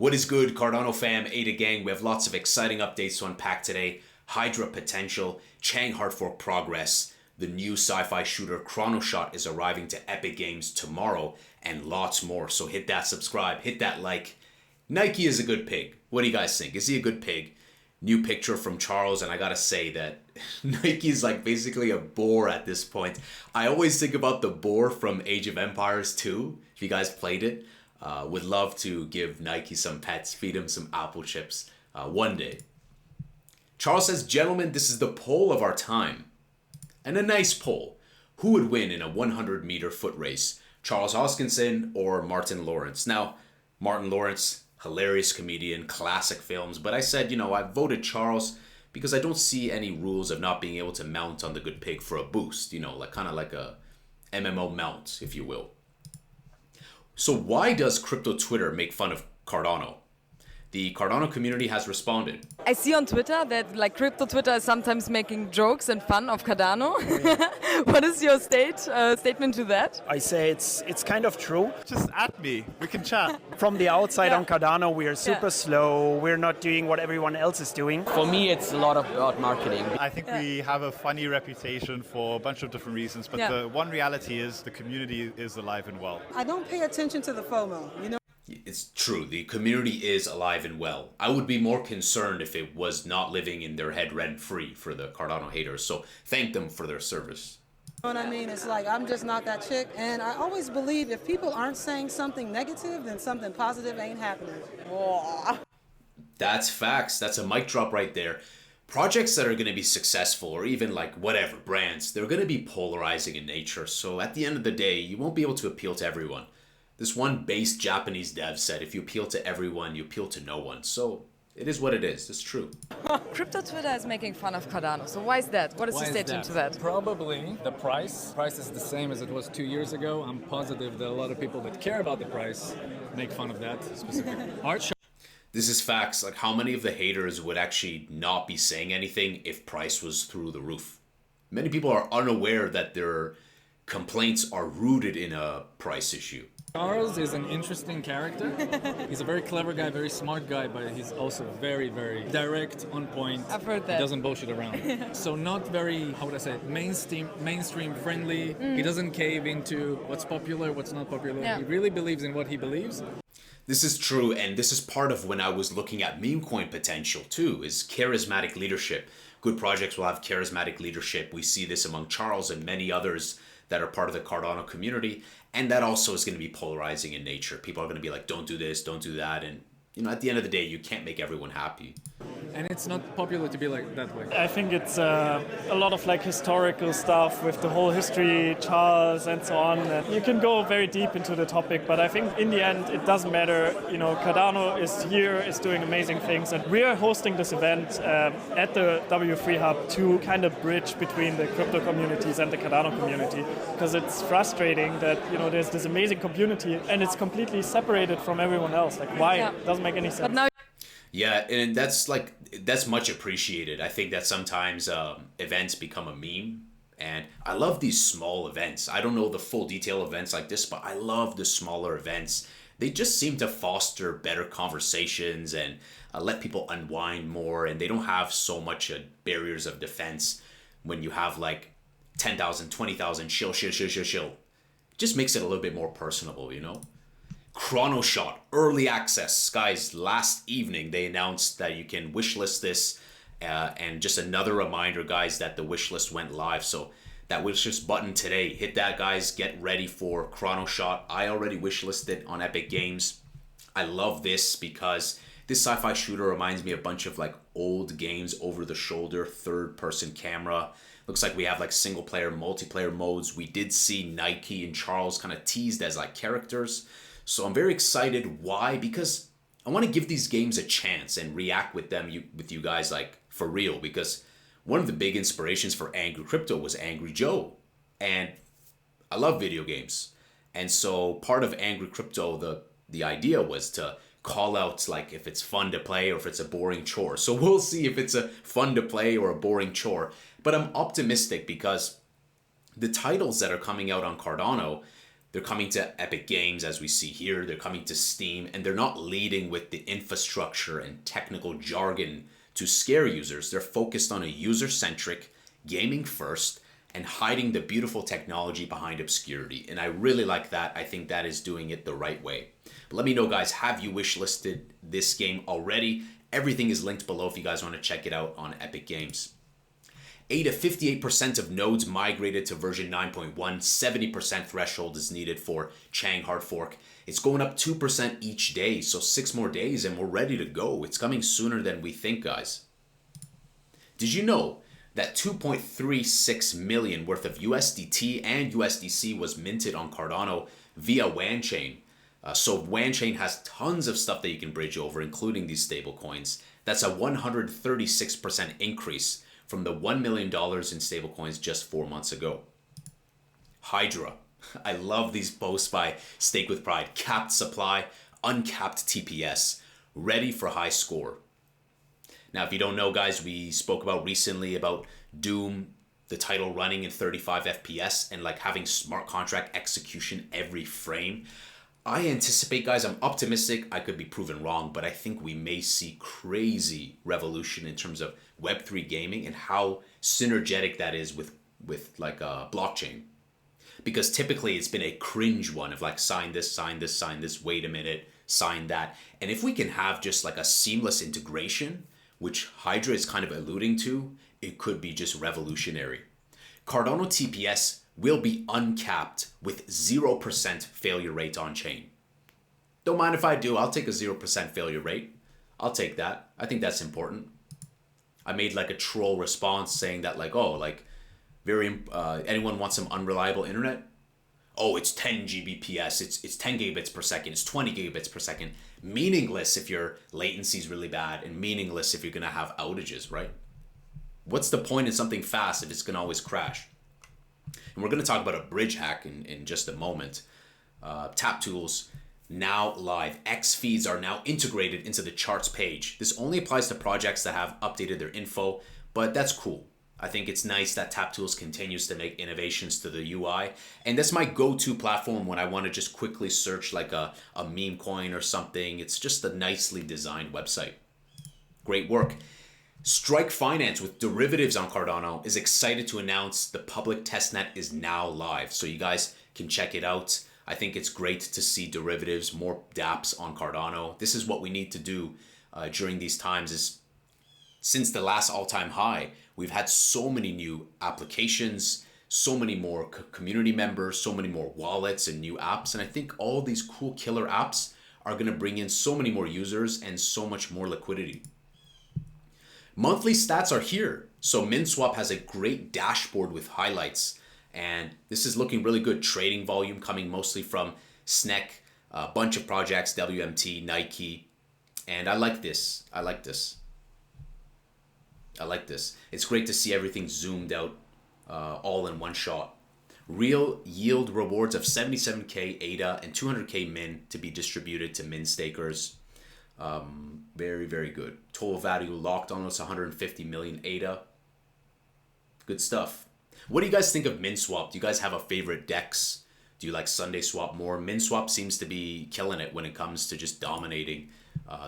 What is good, Cardano fam, Ada gang? We have lots of exciting updates to unpack today. Hydra potential, Chang hard fork progress, the new sci-fi shooter Chronos is arriving to Epic Games tomorrow, and lots more. So hit that subscribe, hit that like. Nike is a good pig. What do you guys think? Is he a good pig? New picture from Charles, and I gotta say that Nike is like basically a boar at this point. I always think about the boar from Age of Empires 2, if you guys played it. Would love to give Nike some pets, feed him some apple chips one day. Charles says, gentlemen, this is the poll of our time. And a nice poll. Who would win in a 100-meter foot race? Charles Hoskinson or Martin Lawrence? Now, Martin Lawrence, hilarious comedian, classic films. But I said, I voted Charles because I don't see any rules of not being able to mount on the good pig for a boost. Like kind of like a MMO mount, if you will. So why does crypto Twitter make fun of Cardano? The Cardano community has responded. I see on Twitter that crypto Twitter is sometimes making jokes and fun of Cardano. What is your statement to that? I say it's kind of true. Just add me, we can chat. From the outside on Cardano, we are super slow. We're not doing what everyone else is doing. For me, it's a lot about marketing. I think we have a funny reputation for a bunch of different reasons, but the one reality is the community is alive and well. I don't pay attention to the FOMO, It's true, the community is alive and well. I would be more concerned if it was not living in their head rent-free for the Cardano haters, so thank them for their service. You know what I mean? It's like, I'm just not that chick, and I always believe if people aren't saying something negative, then something positive ain't happening. That's facts, that's a mic drop right there. Projects that are going to be successful, or even whatever, brands, they're going to be polarizing in nature, so at the end of the day, you won't be able to appeal to everyone. This one base Japanese dev said, if you appeal to everyone, you appeal to no one. So it is what it is. It's true. Crypto Twitter is making fun of Cardano. So why is that? What is the statement to that? Probably the price. Price is the same as it was 2 years ago. I'm positive that a lot of people that care about the price make fun of that specifically. This is facts. How many of the haters would actually not be saying anything if price was through the roof? Many people are unaware that their complaints are rooted in a price issue. Charles is an interesting character. He's a very clever guy, very smart guy, but he's also very, very direct, on point. I've heard that. He doesn't bullshit around. So not very, how would I say, mainstream friendly. He doesn't cave into what's popular, what's not popular. Yeah. He really believes in what he believes. This is true, and this is part of when I was looking at meme coin potential too, is charismatic leadership. Good projects will have charismatic leadership. We see this among Charles and many others that are part of the Cardano community, and that also is going to be polarizing in nature. People are going to be like, don't do this, don't do that, and at the end of the day, you can't make everyone happy. And it's not popular to be like that way. I think it's a lot of historical stuff with the whole history, Charles, and so on. And you can go very deep into the topic, but I think in the end, it doesn't matter. Cardano is here, is doing amazing things, and we are hosting this event at the W3 Hub to kind of bridge between the crypto communities and the Cardano community, because it's frustrating that there's this amazing community and it's completely separated from everyone else. Why? Yeah. It doesn't make any sense. But now Yeah, and that's much appreciated. I think that sometimes events become a meme, and I love these small events. I don't know the full detail events like this, but I love the smaller events. They just seem to foster better conversations and let people unwind more, and they don't have so much barriers of defense when you have 10,000, 20,000 shill. Just makes it a little bit more personable, Chronos early access. Guys, last evening they announced that you can wishlist this, and just another reminder, guys, that the wishlist went live. So that wishlist button today, hit that, guys. Get ready for Chronos. I already wishlisted on Epic Games. I love this because this sci-fi shooter reminds me a bunch of old games, over the shoulder, third person camera. Looks like we have single player, multiplayer modes. We did see Nike and Charles kind of teased as characters. So I'm very excited. Why? Because I want to give these games a chance and react with them, with you guys, for real. Because one of the big inspirations for Angry Crypto was Angry Joe. And I love video games. And so part of Angry Crypto, the idea was to call out if it's fun to play or if it's a boring chore. So we'll see if it's a fun to play or a boring chore. But I'm optimistic because the titles that are coming out on Cardano, They're coming to Epic Games, as we see here. They're coming to Steam, and they're not leading with the infrastructure and technical jargon to scare users. They're focused on a user-centric, gaming first, and hiding the beautiful technology behind obscurity. And I really like that. I think that is doing it the right way. But let me know, guys, have you wishlisted this game already? Everything is linked below if you guys want to check it out on Epic Games. 58% of nodes migrated to version 9.1. 70% threshold is needed for Chang hard fork. It's going up 2% each day, so 6 more days and we're ready to go. It's coming sooner than we think, guys. Did you know that 2.36 million worth of USDT and USDC was minted on Cardano via WAN chain? So WAN chain has tons of stuff that you can bridge over, including these stable coins. That's a 136% increase from the $1 million in stablecoins just 4 months ago. Hydra. I love these posts by Stake with Pride. Capped supply, uncapped TPS, ready for high score. Now, if you don't know, guys, we spoke about recently about Doom, the title running in 35 FPS and like having smart contract execution every frame. I anticipate, guys, I'm optimistic. I could be proven wrong, but I think we may see crazy revolution in terms of Web3 gaming and how synergetic that is with like a blockchain. Because typically it's been a cringe one of like sign this, sign this, sign this, wait a minute, sign that. And if we can have just like a seamless integration, which Hydra is kind of alluding to, it could be just revolutionary. Cardano TPS will be uncapped with 0% failure rate on chain. Don't mind if I do. I'll take a 0% failure rate. I'll take that. I think that's important. I made like a troll response saying that like, oh, like anyone wants some unreliable internet? Oh, it's 10 Gbps. It's 10 gigabits per second. It's 20 gigabits per second. Meaningless if your latency is really bad, and meaningless if you're going to have outages, right? What's the point in something fast if it's going to always crash? And we're going to talk about a bridge hack in just a moment. Tap tools now live. X feeds are now integrated into the charts page. This only applies to projects that have updated their info, but that's cool. I think it's nice that Tap Tools continues to make innovations to the UI. And that's my go-to platform when I want to just quickly search like a meme coin or something. It's just a nicely designed website. Great work. Strike Finance with derivatives on Cardano is excited to announce the public testnet is now live. So you guys can check it out. I think it's great to see derivatives, more dApps on Cardano. This is what we need to do during these times. Is since the last all-time high, we've had so many new applications, so many more community members, so many more wallets and new apps. And I think all these cool killer apps are going to bring in so many more users and so much more liquidity. Monthly stats are here. So MinSwap has a great dashboard with highlights. And this is looking really good. Trading volume coming mostly from SNEC, a bunch of projects, WMT, Nike. And I like this. I like this. It's great to see everything zoomed out all in one shot. Real yield rewards of 77K ADA and 200K min to be distributed to min stakers. Very, very good. Total value locked almost 150 million ADA. Good stuff. What do you guys think of MinSwap? Do you guys have a favorite DEX? Do you like Sunday Swap more? MinSwap seems to be killing it when it comes to just dominating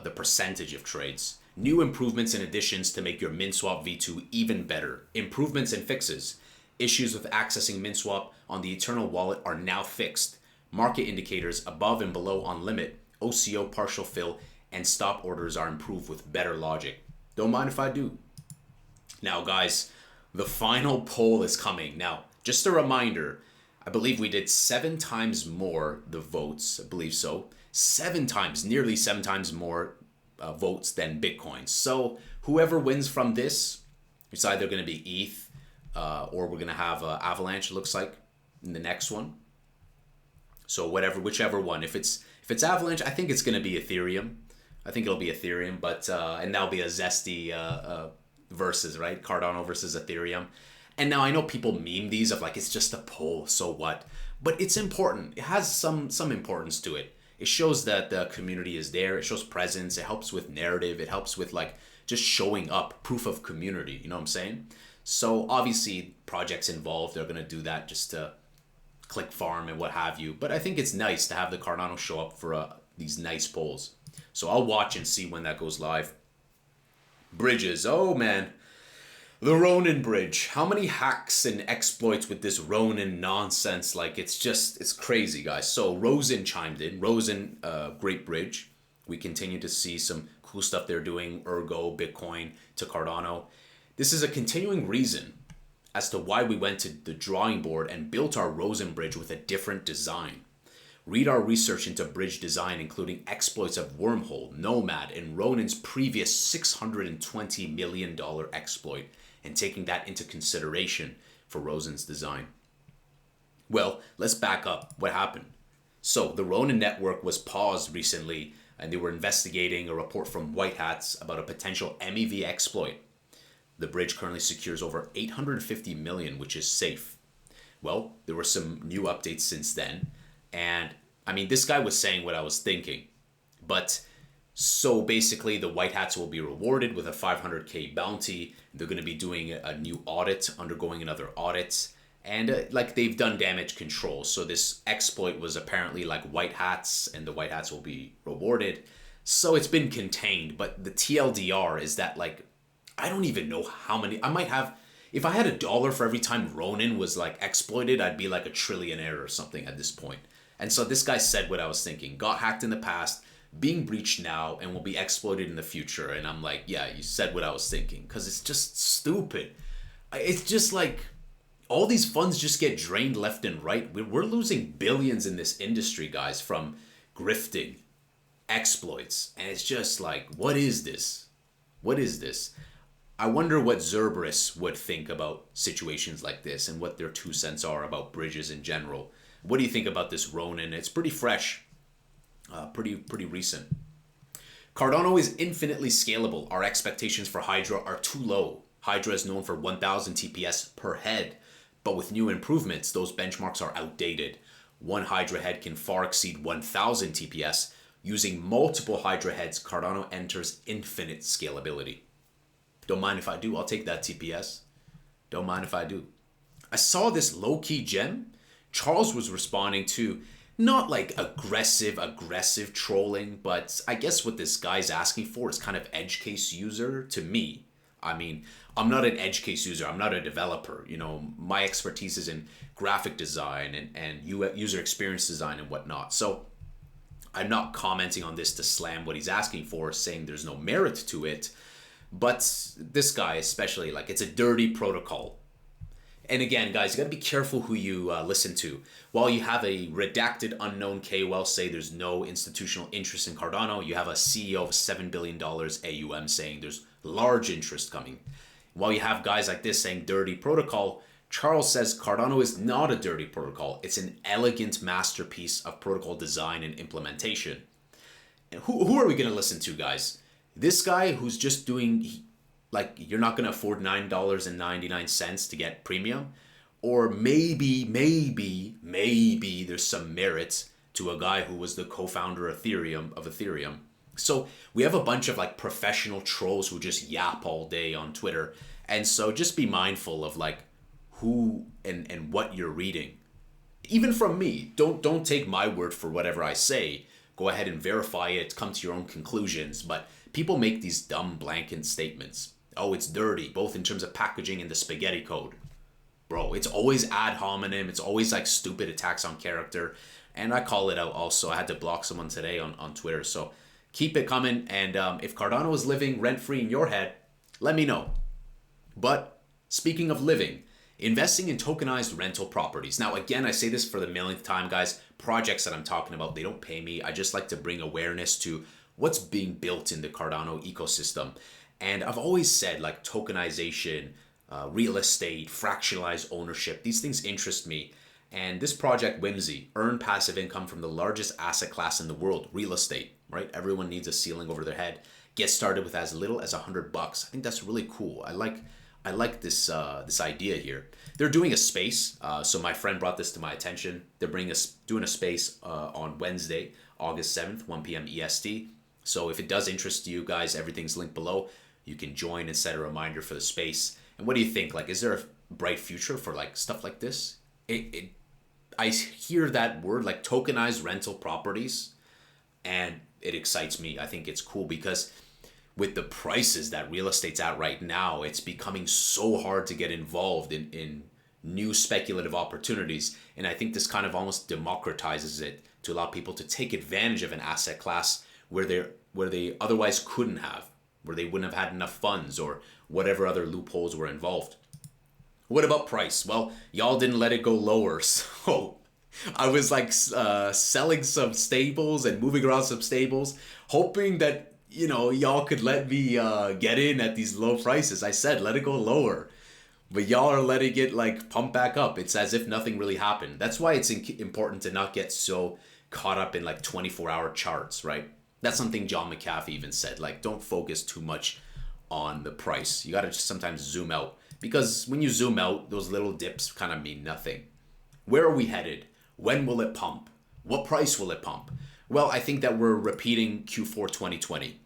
the percentage of trades. New improvements and additions to make your MinSwap V2 even better. Improvements and fixes. Issues with accessing MinSwap on the Eternal wallet are now fixed. Market indicators above and below on limit, OCO partial fill, and stop orders are improved with better logic. Don't mind if I do. Now, guys, the final poll is coming. Now, just a reminder, I believe we did 7 times more the votes. I believe so. 7 times, nearly 7 times more votes than Bitcoin. So whoever wins from this, it's either going to be ETH or we're going to have Avalanche, it looks like, in the next one. So whichever one. If it's Avalanche, I think it's going to be Ethereum. I think it'll be Ethereum, but and that'll be a zesty versus, right? Cardano versus Ethereum. And now I know people meme these of like, it's just a poll, so what? But it's important. It has some importance to it. It shows that the community is there. It shows presence. It helps with narrative. It helps with like just showing up, proof of community. You know what I'm saying? So obviously projects involved, they're going to do that just to click farm and what have you. But I think it's nice to have the Cardano show up for these nice polls. So I'll watch and see when that goes live. Bridges. Oh, man. The Ronin bridge. How many hacks and exploits with this Ronin nonsense? Like, it's crazy, guys. So Rosen chimed in. Rosen, great bridge. We continue to see some cool stuff they're doing. Ergo, Bitcoin to Cardano. This is a continuing reason as to why we went to the drawing board and built our Rosen bridge with a different design. Read our research into bridge design, including exploits of Wormhole, Nomad, and Ronin's previous $620 million exploit, and taking that into consideration for Rosen's design. Well, let's back up. What happened? So the Ronin network was paused recently, and they were investigating a report from White Hats about a potential MEV exploit. The bridge currently secures over 850 million, which is safe. Well, there were some new updates since then. And I mean, this guy was saying what I was thinking. But so basically, the White Hats will be rewarded with a 500K bounty. They're going to be doing a new audit, undergoing another audit. And like they've done damage control. So this exploit was apparently like White Hats, and the White Hats will be rewarded. So it's been contained. But the TLDR is that, like, I don't even know how many. I might have, if I had $1 for every time Ronin was like exploited, I'd be like a trillionaire or something at this point. And so this guy said what I was thinking. Got hacked in the past, being breached now, and will be exploited in the future. And I'm like, yeah, you said what I was thinking. Because it's just stupid. It's just like, all these funds just get drained left and right. We're losing billions in this industry, guys, from grifting, exploits. And it's just like, what is this? What is this? I wonder what Zerberus would think about situations like this and what their 2 cents are about bridges in general. What do you think about this Ronin? It's pretty fresh, pretty recent. Cardano is infinitely scalable. Our expectations for Hydra are too low. Hydra is known for 1,000 TPS per head, but with new improvements, those benchmarks are outdated. One Hydra head can far exceed 1,000 TPS. Using multiple Hydra heads, Cardano enters infinite scalability. Don't mind if I do. I'll take that TPS. Don't mind if I do. I saw this low-key gem. Charles was responding to not like aggressive trolling, but I guess what this guy's asking for is kind of edge case user to me. I mean, I'm not an edge case user. I'm not a developer. You know, my expertise is in graphic design and user experience design and whatnot. So I'm not commenting on this to slam what he's asking for, saying there's no merit to it. But this guy especially, like, it's a dirty protocol. And again, guys, you got to be careful who you listen to. While you have a redacted unknown KOL say there's no institutional interest in Cardano, you have a CEO of $7 billion AUM saying there's large interest coming. While you have guys like this saying dirty protocol, Charles says Cardano is not a dirty protocol. It's an elegant masterpiece of protocol design and implementation. And who are we going to listen to, guys? This guy who's just doing, like, you're not going to afford $9.99 to get premium? Or maybe there's some merit to a guy who was the co-founder of Ethereum. So we have a bunch of like professional trolls who just yap all day on Twitter. And so just be mindful of like who and what you're reading. Even from me, don't take my word for whatever I say. Go ahead and verify it, come to your own conclusions. But people make these dumb blanket statements. Oh, it's dirty, both in terms of packaging and the spaghetti code. Bro, it's always ad hominem. It's always like stupid attacks on character. And I call it out also. I had to block someone today on Twitter. So keep it coming. And if Cardano is living rent-free in your head, let me know. But speaking of living, investing in tokenized rental properties. Now, again, I say this for the millionth time, guys. Projects that I'm talking about, they don't pay me. I just like to bring awareness to what's being built in the Cardano ecosystem. And I've always said, like, tokenization, real estate, fractionalized ownership, these things interest me. And this project, Whimsy, earn passive income from the largest asset class in the world, real estate, right? Everyone needs a ceiling over their head. Get started with as little as $100. I think that's really cool. I like this idea here. They're doing a space. So my friend brought this to my attention. They're doing a space on Wednesday, August 7th, 1 p.m. EST. So if it does interest you guys, everything's linked below. You can join and set a reminder for the space. And what do you think? Like, is there a bright future for like stuff like this? I hear that word, like tokenized rental properties, and it excites me. I think it's cool because with the prices that real estate's at right now, it's becoming so hard to get involved in new speculative opportunities. And I think this kind of almost democratizes it to allow people to take advantage of an asset class where they otherwise couldn't have, where they wouldn't have had enough funds or whatever other loopholes were involved. What about price? Well, y'all didn't let it go lower, so I was like selling some stables and moving around some stables, hoping that, you know, y'all could let me get in at these low prices. I said, let it go lower. But y'all are letting it like pump back up. It's as if nothing really happened. That's why it's important to not get so caught up in like 24-hour charts, right? That's something John McAfee even said. Like, don't focus too much on the price. You got to just sometimes zoom out. Because when you zoom out, those little dips kind of mean nothing. Where are we headed? When will it pump? What price will it pump? Well, I think that we're repeating Q4 2020.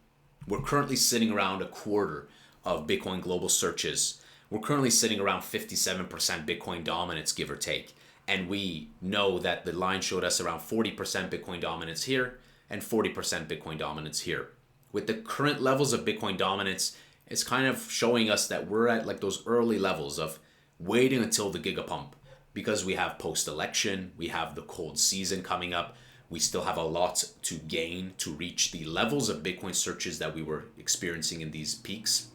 We're currently sitting around a quarter of Bitcoin global searches. We're currently sitting around 57% Bitcoin dominance, give or take. And we know that the line showed us around 40% Bitcoin dominance here and 40% Bitcoin dominance here. With the current levels of Bitcoin dominance, it's kind of showing us that we're at like those early levels of waiting until the gigapump, because we have post-election, we have the cold season coming up. We still have a lot to gain to reach the levels of Bitcoin searches that we were experiencing in these peaks.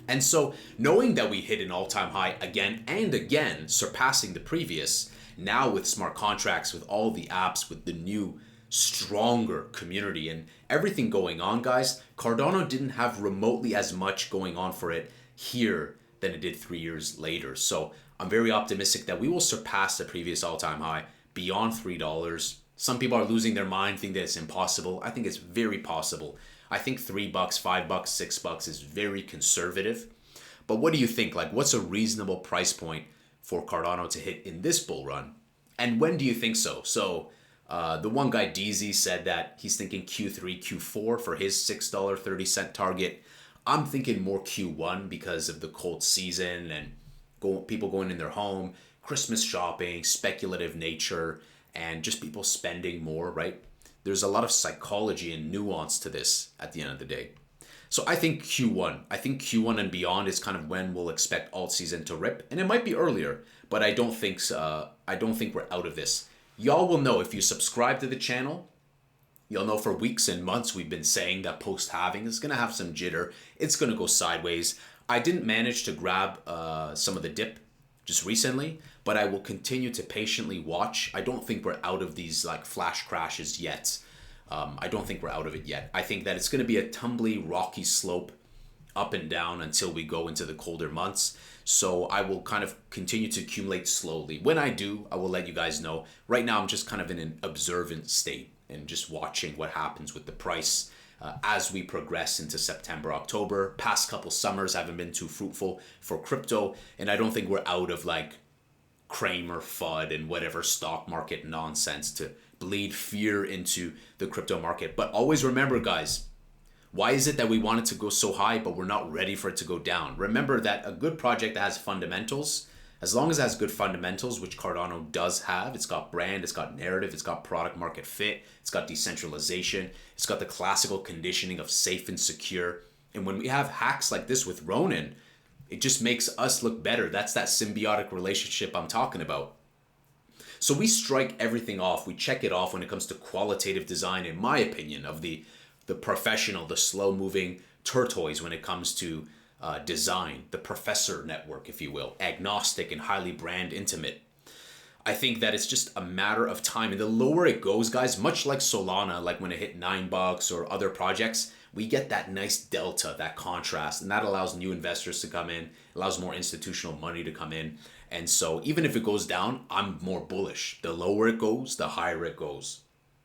And so knowing that we hit an all-time high again and again, surpassing the previous, now with smart contracts, with all the apps, with the new stronger community and everything going on, guys, Cardano didn't have remotely as much going on for it here than it did 3 years later. So I'm very optimistic that we will surpass the previous all-time high beyond $3. Some people are losing their mind, think that it's impossible. I think it's very possible. I think $3, $5, $6 is very conservative. But what do you think? Like, what's a reasonable price point for Cardano to hit in this bull run? And when do you think so? So the one guy, DZ, said that he's thinking Q3, Q4 for his $6.30 target. I'm thinking more Q1 because of the cold season and people going in their home, Christmas shopping, speculative nature, and just people spending more, right? There's a lot of psychology and nuance to this at the end of the day. So I think Q1. I think Q1 and beyond is kind of when we'll expect alt season to rip, and it might be earlier, but I don't think we're out of this. Y'all will know if you subscribe to the channel. You'll know for weeks and months we've been saying that post-halving is going to have some jitter. It's going to go sideways. I didn't manage to grab some of the dip just recently, but I will continue to patiently watch. I don't think we're out of these like flash crashes yet. I don't think we're out of it yet. I think that it's going to be a tumbly, rocky slope up and down until we go into the colder months. So I will kind of continue to accumulate slowly. When I do, I will let you guys know. Right now, I'm just kind of in an observant state and just watching what happens with the price as we progress into September, October. Past couple summers haven't been too fruitful for crypto, and I don't think we're out of like Kramer, FUD, and whatever stock market nonsense to bleed fear into the crypto market. But always remember, guys, why is it that we want it to go so high, but we're not ready for it to go down? Remember that a good project that has fundamentals, as long as it has good fundamentals, which Cardano does have, it's got brand, it's got narrative, it's got product market fit, it's got decentralization, it's got the classical conditioning of safe and secure. And when we have hacks like this with Ronin, it just makes us look better. That's that symbiotic relationship I'm talking about. So we strike everything off. We check it off when it comes to qualitative design, in my opinion, of the professional, the slow-moving tortoise when it comes to design, the professor network, if you will, agnostic and highly brand intimate. I think that it's just a matter of time. And the lower it goes, guys, much like Solana, like when it hit $9 or other projects, we get that nice delta, that contrast, and that allows new investors to come in, allows more institutional money to come in. And so even if it goes down, I'm more bullish. The lower it goes, the higher it goes.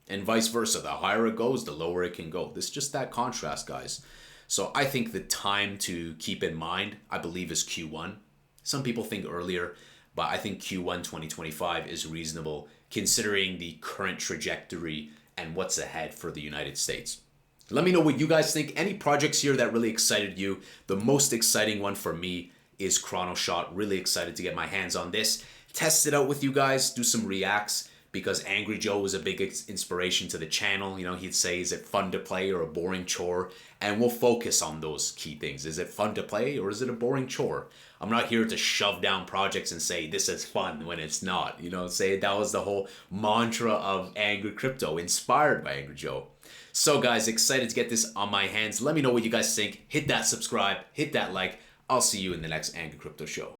And vice versa. The higher it goes, the lower it can go. There's just that contrast, guys. So I think the time to keep in mind, I believe, is Q1. Some people think earlier, but I think Q1 2025 is reasonable considering the current trajectory and what's ahead for the United States. Let me know what you guys think. Any projects here that really excited you? The most exciting one for me is Chronos. Really excited to get my hands on this. test it out with you guys, do some reacts, because Angry Joe was a big inspiration to the channel. You know, he'd say, is it fun to play or a boring chore? And we'll focus on those key things. Is it fun to play or is it a boring chore? I'm not here to shove down projects and say this is fun when it's not. You know, say that was the whole mantra of Angry Crypto, inspired by Angry Joe. So guys, excited to get this on my hands. Let me know what you guys think. Hit that subscribe, hit that like. I'll see you in the next Angry Crypto show.